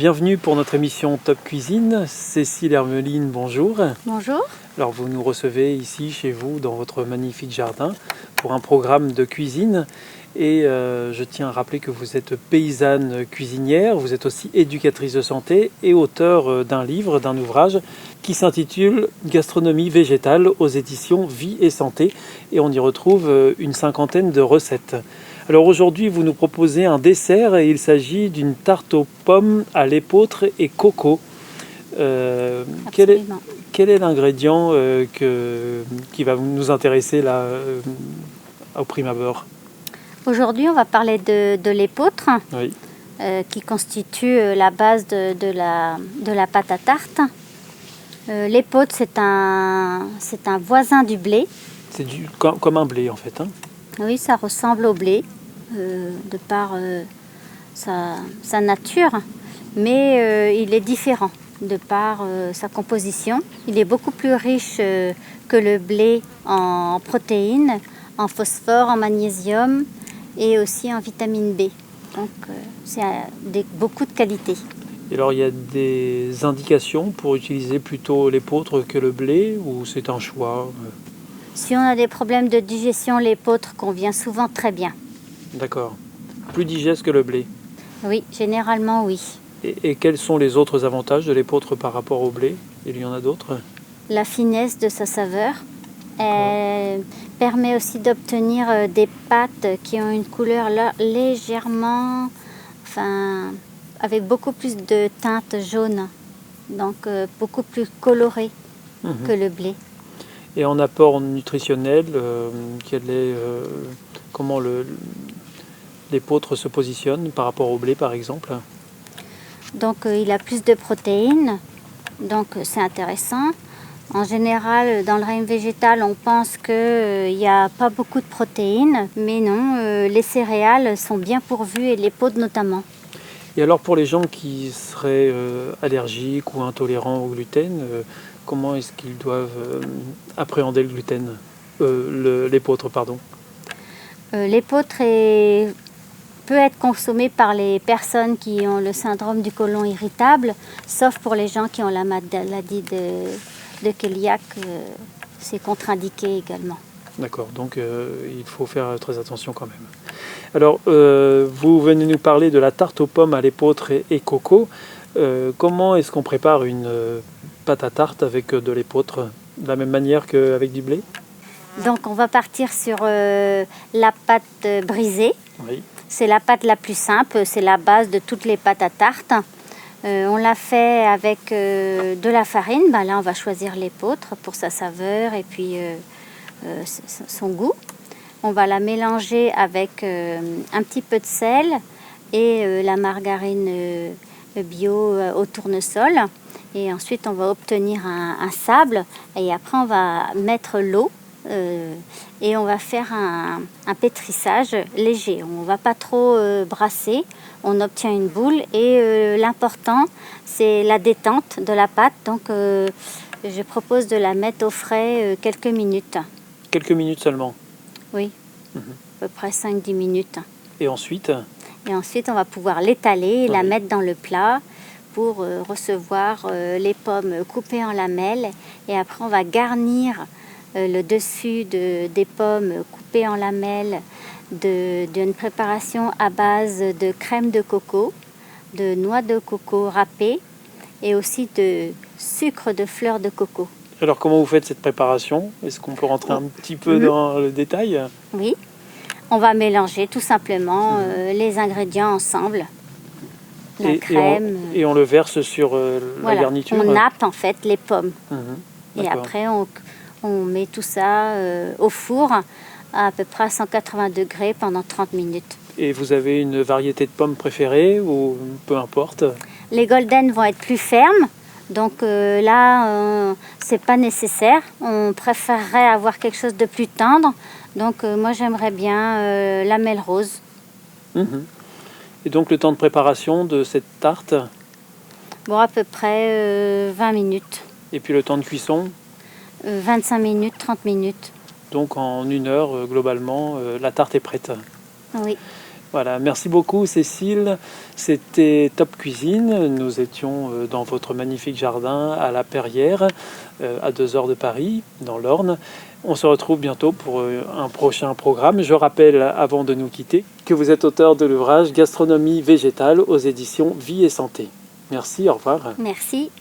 bienvenue pour notre émission Top Cuisine. Cécile Hermeline, bonjour. Bonjour. Alors vous nous recevez ici chez vous dans votre magnifique jardin pour un programme de cuisine. Et je tiens à rappeler que vous êtes paysanne cuisinière, vous êtes aussi éducatrice de santé et auteure d'un livre, d'un ouvrage qui s'intitule Gastronomie végétale aux éditions Vie et Santé. Et on y retrouve une cinquantaine de recettes. Alors aujourd'hui, vous nous proposez un dessert et il s'agit d'une tarte aux pommes à l'épeautre et coco. Quel est l'ingrédient qui va nous intéresser là au prime abord? Aujourd'hui, on va parler de l'épeautre, Oui. qui constitue la base de la pâte à tarte. L'épeautre, c'est un voisin du blé. C'est comme un blé en fait. Hein. Oui, ça ressemble au blé, de par sa nature, mais il est différent de par sa composition. Il est beaucoup plus riche que le blé en protéines, en phosphore, en magnésium et aussi en vitamine B. Donc c'est beaucoup de qualité. Et alors il y a des indications pour utiliser plutôt l'épeautre que le blé ou c'est un choix? Si on a des problèmes de digestion, l'épeautre convient souvent très bien. D'accord. Plus digeste que le blé? Oui, généralement oui. Et quels sont les autres avantages de l'épeautre par rapport au blé? Il y en a d'autres? La finesse de sa saveur. Elle permet aussi d'obtenir des pâtes qui ont une couleur légèrement, avec beaucoup plus de teintes jaunes, donc beaucoup plus colorées que le blé. Et en apport nutritionnel, comment l'épeautre se positionne par rapport au blé par exemple? Donc il a plus de protéines, donc c'est intéressant. En général, dans le régime végétal, on pense qu'il n'y a pas beaucoup de protéines, mais non, les céréales sont bien pourvues et l'épeautre notamment. Et alors pour les gens qui seraient allergiques ou intolérants au gluten, comment est-ce qu'ils doivent appréhender le gluten, l'épeautre, pardon? L'épeautre peut être consommée par les personnes qui ont le syndrome du côlon irritable, sauf pour les gens qui ont la maladie de cœliaque, c'est contre-indiqué également. D'accord, donc il faut faire très attention quand même. Alors, vous venez nous parler de la tarte aux pommes à l'épeautre et coco. Comment est-ce qu'on prépare une pâte à tarte avec de l'épeautre, de la même manière qu'avec du blé? Donc on va partir sur la pâte brisée. Oui. C'est la pâte la plus simple, c'est la base de toutes les pâtes à tarte. On l'a fait avec de la farine. Là, on va choisir l'épeautre pour sa saveur et puis son goût. On va la mélanger avec un petit peu de sel et la margarine bio au tournesol. Et ensuite, on va obtenir un sable. Et après, on va mettre l'eau. Et on va faire un pétrissage léger. On ne va pas trop brasser. On obtient une boule et l'important, c'est la détente de la pâte. Donc, je propose de la mettre au frais quelques minutes. Quelques minutes seulement? Oui, à peu près 5-10 minutes. Et ensuite? Et ensuite, on va pouvoir l'étaler et la mettre dans le plat pour recevoir les pommes coupées en lamelles. Et après, on va garnir le dessus des pommes coupées en lamelles d'une préparation à base de crème de coco, de noix de coco râpées et aussi de sucre de fleur de coco. Alors comment vous faites cette préparation? Est-ce qu'on peut rentrer un petit peu dans le détail? Oui, on va mélanger tout simplement les ingrédients ensemble. La crème. Et on le verse sur la garniture? On nappe en fait les pommes. Et après on met tout ça au four à peu près à 180 degrés pendant 30 minutes. Et vous avez une variété de pommes préférée ou peu importe? Les golden vont être plus fermes, donc là c'est pas nécessaire. On préférerait avoir quelque chose de plus tendre, donc moi j'aimerais bien lamelle rose. Et donc le temps de préparation de cette tarte? Bon, à peu près 20 minutes. Et puis le temps de cuisson? 25 minutes, 30 minutes. Donc en 1 heure, globalement, la tarte est prête. Oui. Voilà, merci beaucoup Cécile. C'était Top Cuisine. Nous étions dans votre magnifique jardin à la Perrière, à 2 heures de Paris, dans l'Orne. On se retrouve bientôt pour un prochain programme. Je rappelle, avant de nous quitter, que vous êtes auteur de l'ouvrage Gastronomie végétale aux éditions Vie et Santé. Merci, au revoir. Merci.